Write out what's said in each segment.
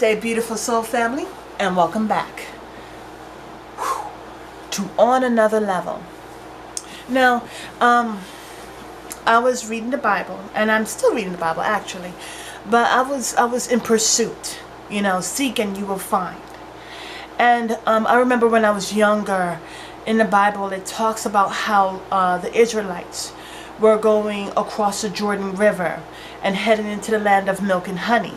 day, beautiful soul family, and welcome back to On Another Level. Now, I was reading the Bible, and I'm still reading the Bible actually, but I was in pursuit, seek and you will find. And I remember when I was younger, in the Bible it talks about how the Israelites were going across the Jordan River and heading into the land of milk and honey.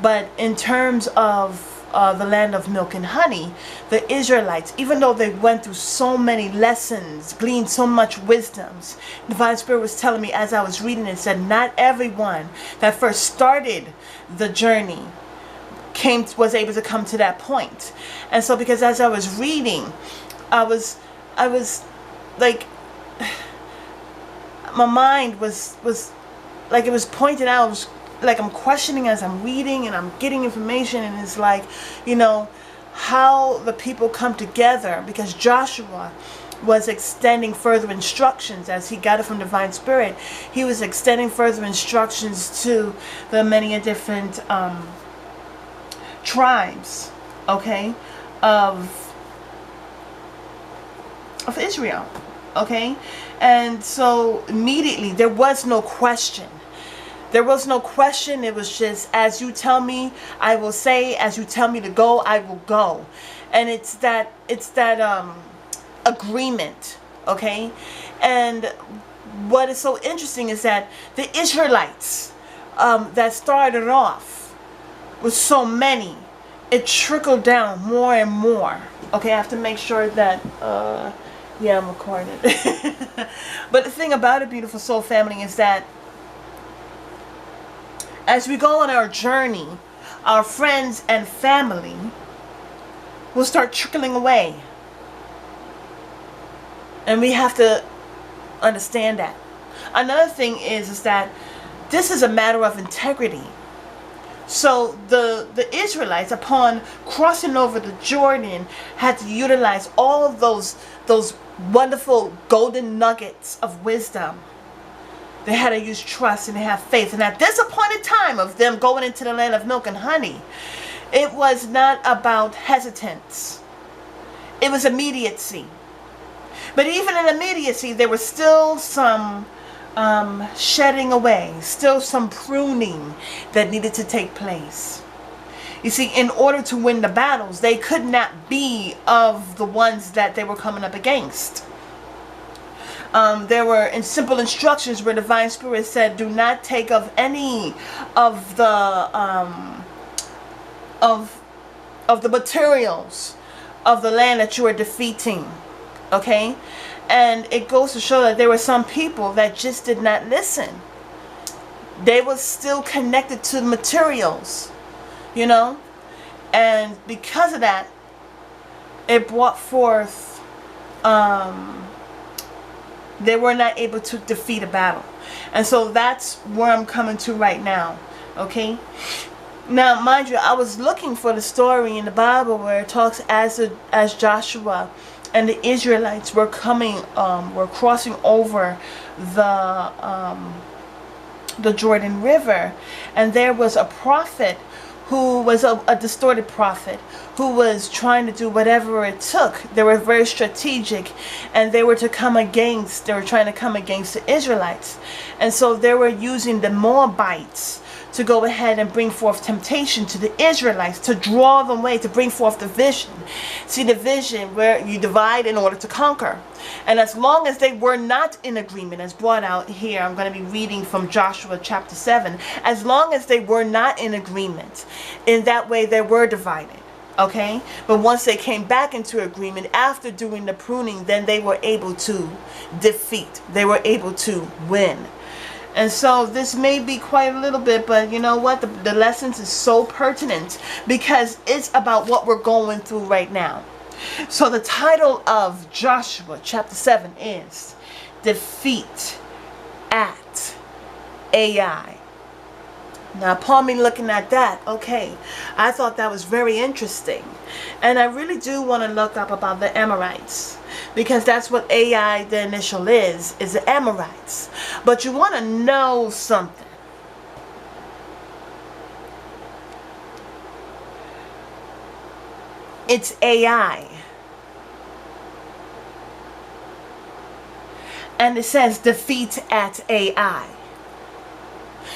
But in terms of the land of milk and honey, the Israelites, even though they went through so many lessons, gleaned so much wisdoms, the Divine Spirit was telling me as I was reading it, said not everyone that first started the journey was able to come to that point. And so because as I was reading, I was like, my mind was like it was pointed out. It was like I'm questioning as I'm reading and I'm getting information, and it's like, how the people come together, because Joshua was extending further instructions as he got it from Divine Spirit. He was extending further instructions to the many different tribes, okay, of Israel, okay. And so immediately there was no question. There was no question. It was just, as you tell me, I will say. As you tell me to go, I will go. And it's that agreement, okay? And what is so interesting is that the Israelites that started off with so many, it trickled down more and more. Okay, I have to make sure that, yeah, I'm recording. But the thing about it, beautiful soul family, is that as we go on our journey, our friends and family will start trickling away. And we have to understand that. Another thing is that this is a matter of integrity. So the Israelites, upon crossing over the Jordan, had to utilize all of those wonderful golden nuggets of wisdom. They had to use trust and they have faith. And at this appointed time of them going into the land of milk and honey, it was not about hesitance. It was immediacy. But even in immediacy, there was still some shedding away, still some pruning that needed to take place. You see, in order to win the battles, they could not be of the ones that they were coming up against. There were simple instructions where Divine Spirit said, do not take of any of the materials of the land that you are defeating. Okay? And it goes to show that there were some people that just did not listen. They were still connected to the materials, and because of that, it brought forth they were not able to defeat a battle. And so that's where I'm coming to right now. Okay? Now, mind you, I was looking for the story in the Bible where it talks as Joshua and the Israelites were crossing over the Jordan River, and there was a prophet who was a distorted prophet who was trying to do whatever it took. They were very strategic, and they were trying to come against the Israelites. And so they were using the Moabites to go ahead and bring forth temptation to the Israelites, to draw them away, to bring forth the vision. See, the vision where you divide in order to conquer. And as long as they were not in agreement, as brought out here, I'm going to be reading from Joshua chapter 7. As long as they were not in agreement, in that way they were divided. Okay? But once they came back into agreement after doing the pruning, then they were able to defeat. They were able to win. And so this may be quite a little bit, but you know what? The lessons is so pertinent because it's about what we're going through right now. So the title of Joshua chapter 7 is Defeat at Ai. Now, upon me looking at that, okay, I thought that was very interesting. And I really do want to look up about the Amorites, because that's what Ai, the initial is the Amorites. But you want to know something. It's AI. And it says defeat at AI.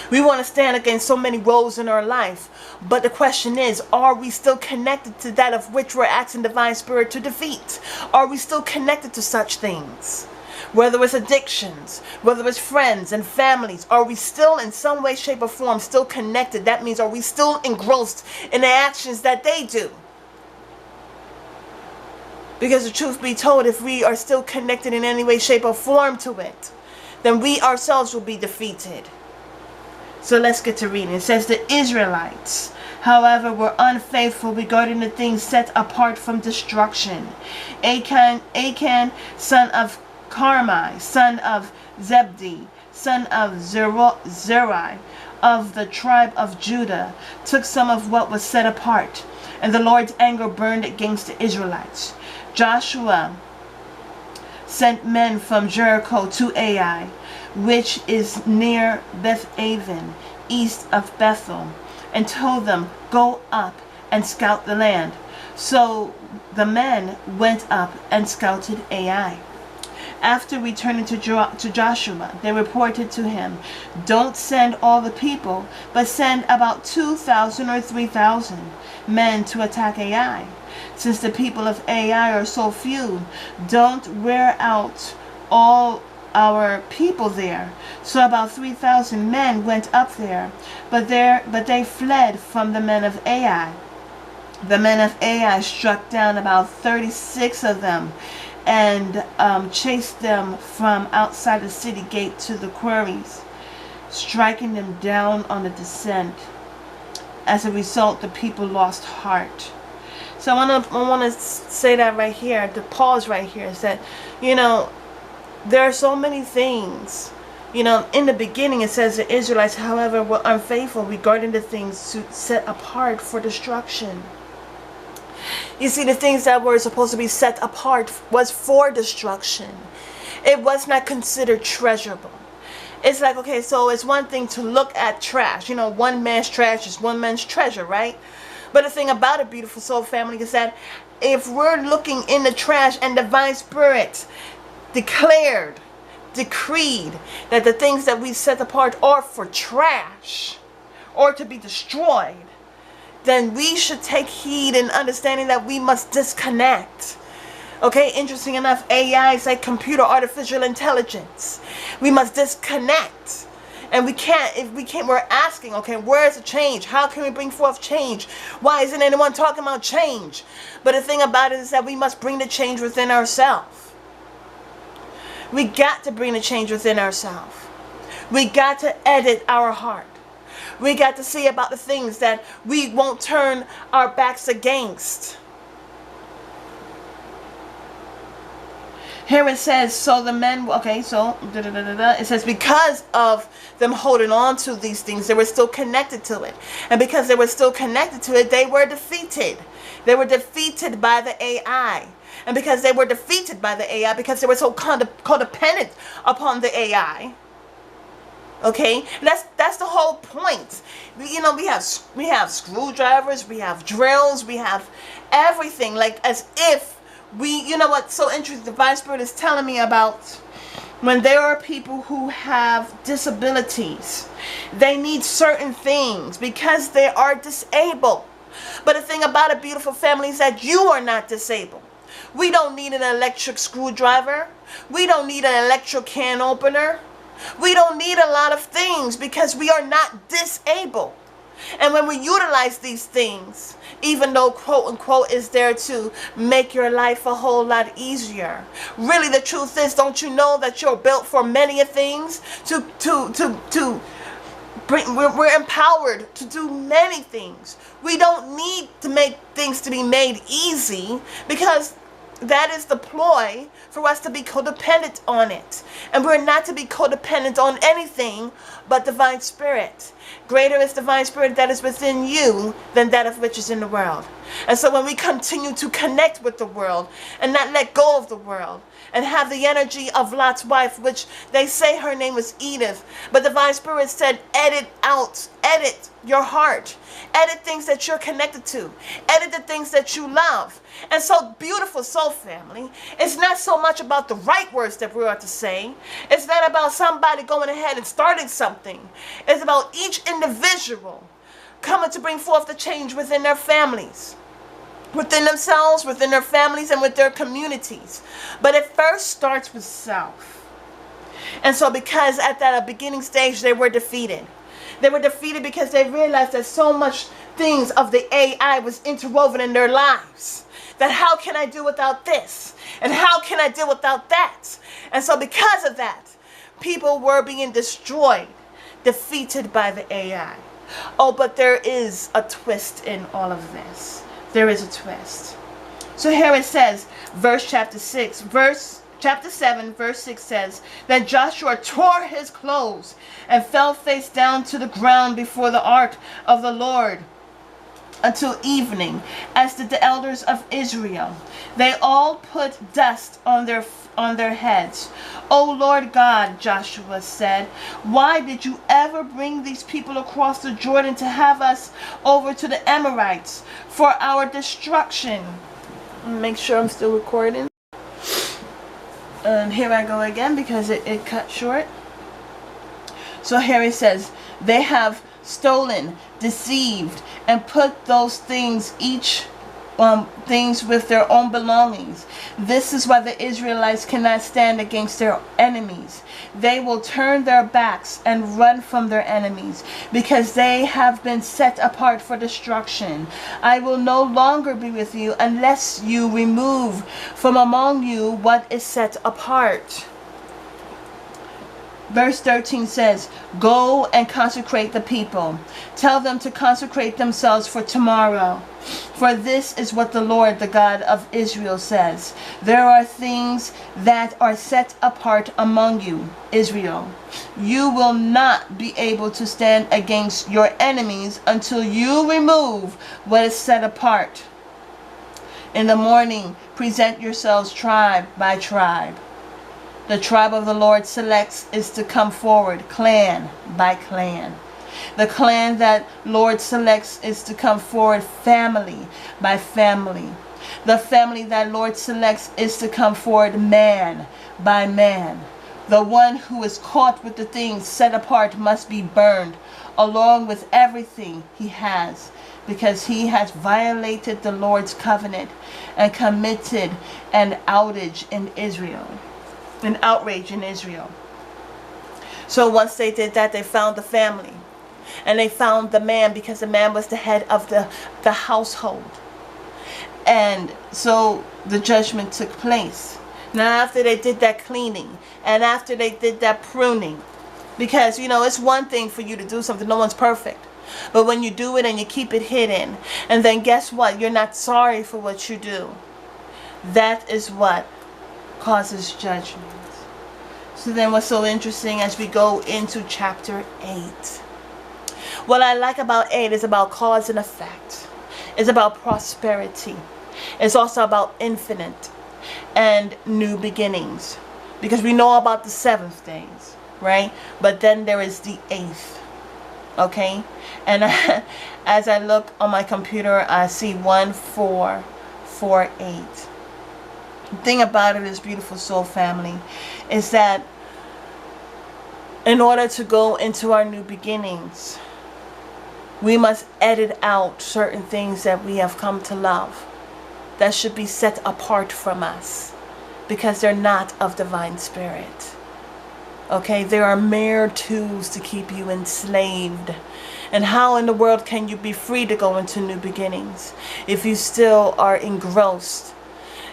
We want to stand against so many woes in our life. But the question is, are we still connected to that of which we're asking Divine Spirit to defeat? Are we still connected to such things? Whether it's addictions, whether it's friends and families, are we still in some way, shape, or form still connected? That means, are we still engrossed in the actions that they do? Because the truth be told, if we are still connected in any way, shape, or form to it, then we ourselves will be defeated. So let's get to reading. It says, the Israelites, however, were unfaithful regarding the things set apart from destruction. Achan, son of Carmi, son of Zebdi, son of Zerai, of the tribe of Judah, took some of what was set apart, and the Lord's anger burned against the Israelites. Joshua sent men from Jericho to Ai, which is near Beth-aven, east of Bethel, and told them, go up and scout the land. So the men went up and scouted Ai. After returning to Joshua, they reported to him, don't send all the people, but send about 2,000 or 3,000 men to attack Ai. Since the people of Ai are so few, don't wear out all our people there. So about 3,000 men went up there, but they fled from the men of Ai. The men of Ai struck down about 36 of them and chased them from outside the city gate to the quarries, striking them down on the descent. As a result, the people lost heart. So I want to say that right here, the pause right here, is that, there are so many things. In the beginning it says the Israelites, however, were unfaithful regarding the things set apart for destruction. You see, the things that were supposed to be set apart was for destruction. It was not considered treasurable. It's like, okay, so it's one thing to look at trash. One man's trash is one man's treasure, right? But the thing about it, beautiful soul family, is that if we're looking in the trash and Divine Spirit decreed that the things that we set apart are for trash or to be destroyed, then we should take heed in understanding that we must disconnect. Okay, interesting enough, AI is like computer artificial intelligence. We must disconnect. And we're asking, okay, where is the change? How can we bring forth change? Why isn't anyone talking about change? But the thing about it is that we must bring the change within ourselves. We got to bring the change within ourselves. We got to edit our heart. We got to see about the things that we won't turn our backs against. Here it says, so the men, okay, so, it says because of them holding on to these things, they were still connected to it. And because they were still connected to it, they were defeated. They were defeated by the AI. And because they were defeated by the AI, because they were so codependent upon the AI, okay, that's the whole point. We have screwdrivers, we have drills, we have everything, like as if what's so interesting, the Divine Spirit is telling me about when there are people who have disabilities. They need certain things because they are disabled. But the thing about a beautiful family is that you are not disabled. We don't need an electric screwdriver. We don't need an electric can opener. We don't need a lot of things because we are not disabled. And when we utilize these things, even though quote unquote is there to make your life a whole lot easier, really the truth is, don't you know that you're built for many things? We're empowered to do many things. We don't need to make things to be made easy, because that is the ploy for us to be codependent on it. And we're not to be codependent on anything but Divine Spirit. Greater is Divine Spirit that is within you than that of which is in the world. And so when we continue to connect with the world and not let go of the world and have the energy of Lot's wife, which they say her name was Edith, but the Divine Spirit said, edit your heart, edit things that you're connected to, edit the things that you love. And so, beautiful soul family, it's not so much about the right words that we are to say. It's not about somebody going ahead and starting something. It's about each individual coming to bring forth the change within their families, within themselves, within their families, and with their communities. But it first starts with self. And so because at that beginning stage they were defeated. They were defeated because they realized that so much things of the AI was interwoven in their lives. That how can I do without this? And how can I do without that? And so because of that, people were being destroyed, defeated by the AI. Oh, but there is a twist in all of this. There is a twist. So here it says, chapter 7, verse 6 says, that Joshua tore his clothes and fell face down to the ground before the ark of the Lord until evening, as did the elders of Israel. They all put dust on their heads. O Lord God, Joshua said, why did you ever bring these people across the Jordan to have us over to the Amorites for our destruction? Make sure I'm still recording. Here I go again because it cut short. So here it says, they have stolen, deceived, and put those things, things with their own belongings. This is why the Israelites cannot stand against their enemies. They will turn their backs and run from their enemies, because they have been set apart for destruction. I will no longer be with you unless you remove from among you what is set apart. Verse 13 says, go and consecrate the people. Tell them to consecrate themselves for tomorrow. For this is what the Lord, the God of Israel, says. There are things that are set apart among you, Israel. You will not be able to stand against your enemies until you remove what is set apart. In the morning, present yourselves tribe by tribe. The tribe of the Lord selects is to come forward, clan by clan. The clan that Lord selects is to come forward, family by family. The family that Lord selects is to come forward, man by man. The one who is caught with the things set apart must be burned, along with everything he has, because he has violated the Lord's covenant and committed an outrage in Israel. So once they did that, they found the family. And they found the man, because the man was the head of the household. And so the judgment took place. Now after they did that cleaning, and after they did that pruning, because, you know, it's one thing for you to do something, no one's perfect. But when you do it and you keep it hidden, and then guess what? You're not sorry for what you do. That is what causes judgment. So then what's so interesting as we go into chapter 8. What I like about 8 is about cause and effect. It's about prosperity. It's also about infinite and new beginnings. Because we know about the 7th days, right? But then there is the 8th. Okay? And as I look on my computer, I see 1448. The thing about it is, beautiful soul family, is that in order to go into our new beginnings, we must edit out certain things that we have come to love, that should be set apart from us, because they're not of divine spirit. Okay, they are mere tools to keep you enslaved. And how in the world can you be free to go into new beginnings if you still are engrossed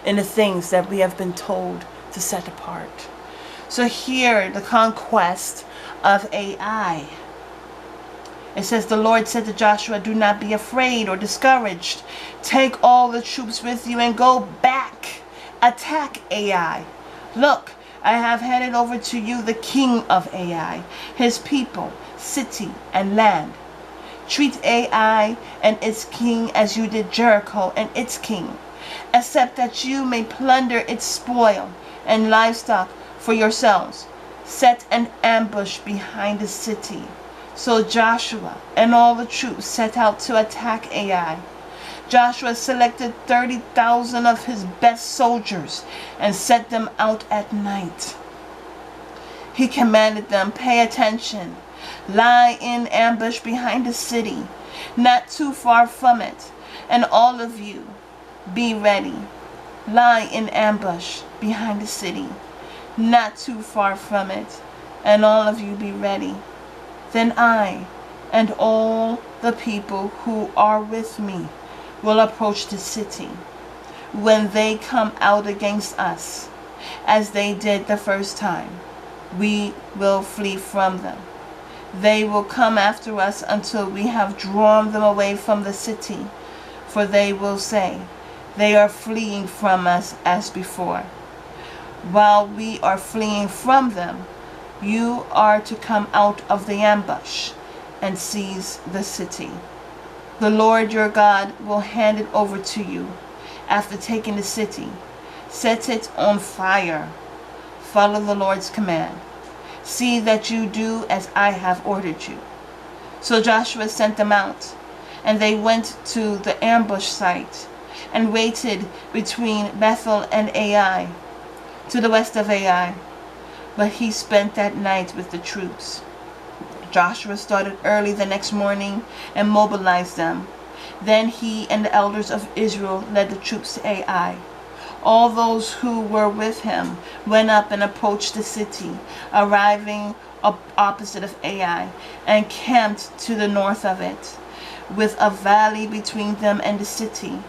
in the things that we have been told to set apart? So here, the conquest of AI. It says, the Lord said to Joshua, do not be afraid or discouraged. Take all the troops with you and go back. Attack AI. Look, I have handed over to you the king of AI, his people, city, and land. Treat Ai and its king as you did Jericho and its king, except that you may plunder its spoil and livestock for yourselves. Set an ambush behind the city." So Joshua and all the troops set out to attack Ai. Joshua selected 30,000 of his best soldiers and set them out at night. He commanded them, "Pay attention. Lie in ambush behind the city, not too far from it, and all of you be ready. Lie in ambush behind the city, not too far from it, and all of you be ready. Then I and all the people who are with me will approach the city. When they come out against us, as they did the first time, we will flee from them. They will come after us until we have drawn them away from the city, for they will say, 'They are fleeing from us as before.' While we are fleeing from them, you are to come out of the ambush and seize the city. The Lord your God will hand it over to you after taking the city. Set it on fire. Follow the Lord's command. See that you do as I have ordered you." So Joshua sent them out, and they went to the ambush site and waited between Bethel and Ai, to the west of Ai. But he spent that night with the troops. Joshua started early the next morning and mobilized them. Then he and the elders of Israel led the troops to Ai. All those who were with him went up and approached the city, arriving opposite of Ai, and camped to the north of it, with a valley between them and the city.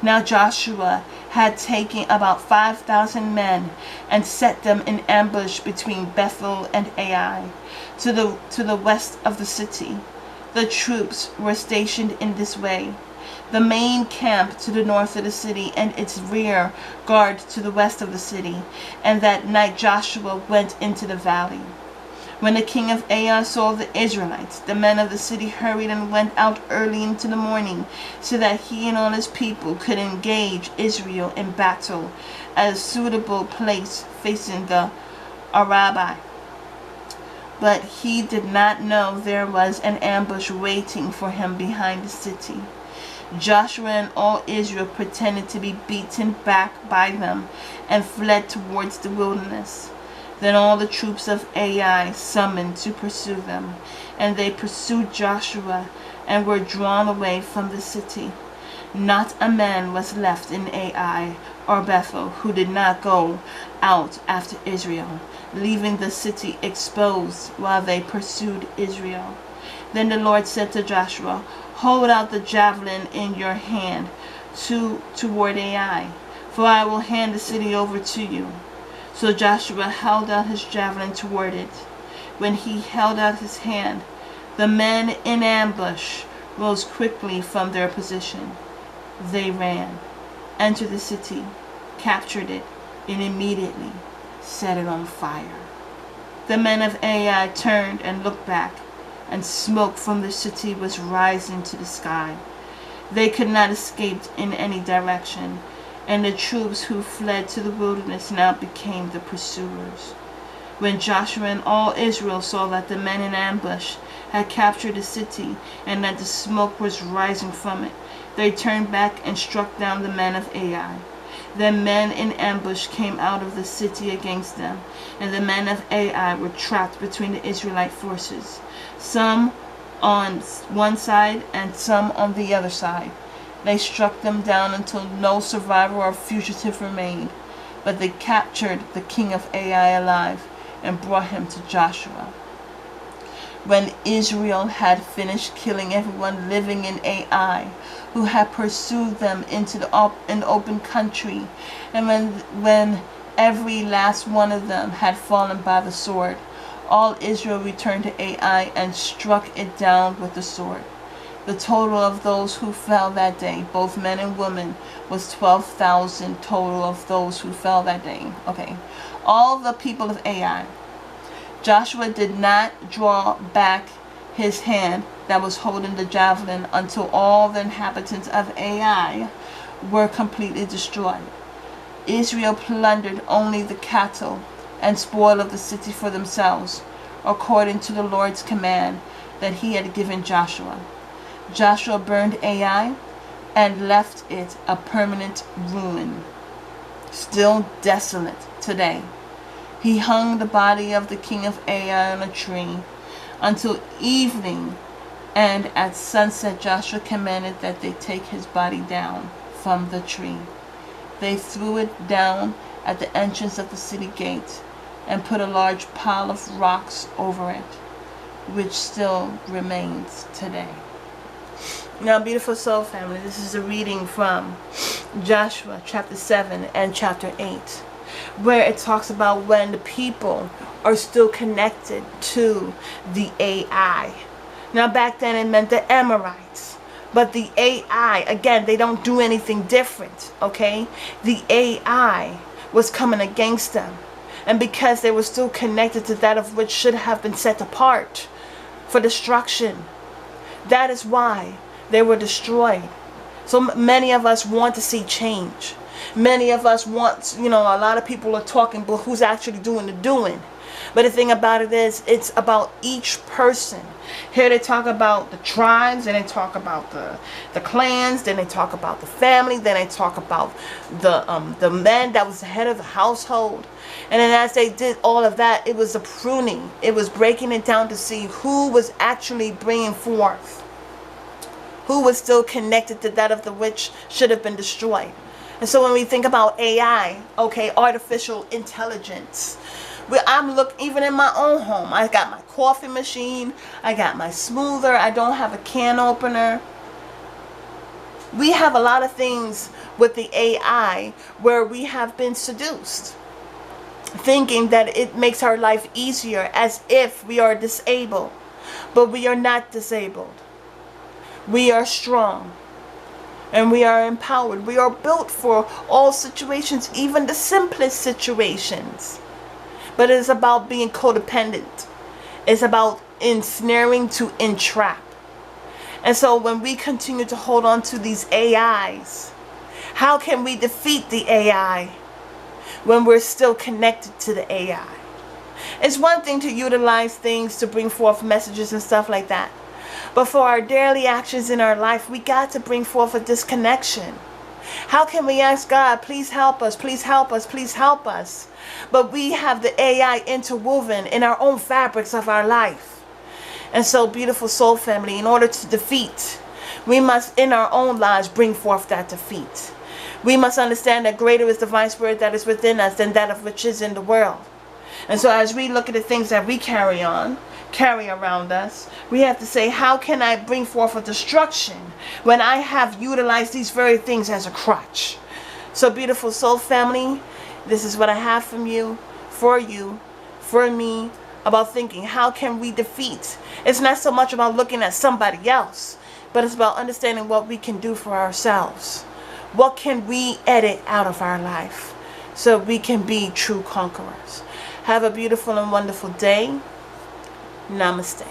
Now Joshua had taken about 5,000 men and set them in ambush between Bethel and Ai, to the west of the city. The troops were stationed in this way: the main camp to the north of the city and its rear guard to the west of the city. And that night Joshua went into the valley. When the king of Ai saw the Israelites, the men of the city hurried and went out early into the morning, so that he and all his people could engage Israel in battle at a suitable place facing the Arabah. But he did not know there was an ambush waiting for him behind the city. Joshua and all Israel pretended to be beaten back by them and fled towards the wilderness. Then all the troops of Ai summoned to pursue them, and they pursued Joshua and were drawn away from the city. Not a man was left in Ai or Bethel who did not go out after Israel, leaving the city exposed while they pursued Israel. Then the Lord said to Joshua, "Hold out the javelin in your hand toward Ai, for I will hand the city over to you." So Joshua held out his javelin toward it. When he held out his hand, the men in ambush rose quickly from their position. They ran, entered the city, captured it, and immediately set it on fire. The men of Ai turned and looked back, and smoke from the city was rising to the sky. They could not escape in any direction, and the troops who fled to the wilderness now became the pursuers. When Joshua and all Israel saw that the men in ambush had captured the city and that the smoke was rising from it, they turned back and struck down the men of Ai. Then men in ambush came out of the city against them, and the men of Ai were trapped between the Israelite forces, some on one side and some on the other side. They struck them down until no survivor or fugitive remained, but they captured the king of Ai alive and brought him to Joshua. When Israel had finished killing everyone living in Ai who had pursued them into the open country, and when every last one of them had fallen by the sword, all Israel returned to Ai and struck it down with the sword. The total of those who fell that day, both men and women, was 12,000 total of those who fell that day. Okay. All the people of Ai. Joshua did not draw back his hand that was holding the javelin until all the inhabitants of Ai were completely destroyed. Israel plundered only the cattle and spoil of the city for themselves, according to the Lord's command that he had given Joshua. Joshua burned Ai and left it a permanent ruin, still desolate today. He hung the body of the king of Ai on a tree until evening, and at sunset Joshua commanded that they take his body down from the tree. They threw it down at the entrance of the city gate and put a large pile of rocks over it, which still remains today. Now, beautiful soul family, this is a reading from Joshua chapter 7 and chapter 8, where it talks about when the people are still connected to the Ai. Now, back then it meant the Amorites. But the Ai, again, they don't do anything different, okay? The Ai was coming against them. And because they were still connected to that of which should have been set apart for destruction, that is why they were destroyed. So many of us want to see change. Many of us want, a lot of people are talking, but who's actually doing the doing? But the thing about it is, it's about each person. Here they talk about the tribes, and they talk about the clans, then they talk about the family, then they talk about the man that was the head of the household. And then as they did all of that, it was a pruning. It was breaking it down to see who was actually bringing forth, who was still connected to that of the which should have been destroyed. And so when we think about AI, okay, artificial intelligence, I'm looking, even in my own home, I got my coffee machine, I got my smoother, I don't have a can opener. We have a lot of things with the AI where we have been seduced, thinking that it makes our life easier, as if we are disabled. But we are not disabled. We are strong. And we are empowered. We are built for all situations, even the simplest situations. But it is about being codependent. It's about ensnaring to entrap. And so when we continue to hold on to these AIs, how can we defeat the AI when we're still connected to the AI? It's one thing to utilize things to bring forth messages and stuff like that. But for our daily actions in our life, we got to bring forth a disconnection. How can we ask God, please help us, please help us, please help us? But we have the AI interwoven in our own fabrics of our life. And so, beautiful soul family, in order to defeat, we must in our own lives bring forth that defeat. We must understand that greater is the divine spirit that is within us than that of which is in the world. And so as we look at the things that we carry around us, we have to say, how can I bring forth a destruction when I have utilized these very things as a crutch? So, beautiful soul family, this is what I have from you, for me, about thinking, how can we defeat? It's not so much about looking at somebody else, but it's about understanding what we can do for ourselves. What can we edit out of our life so we can be true conquerors? Have a beautiful and wonderful day. Namaste.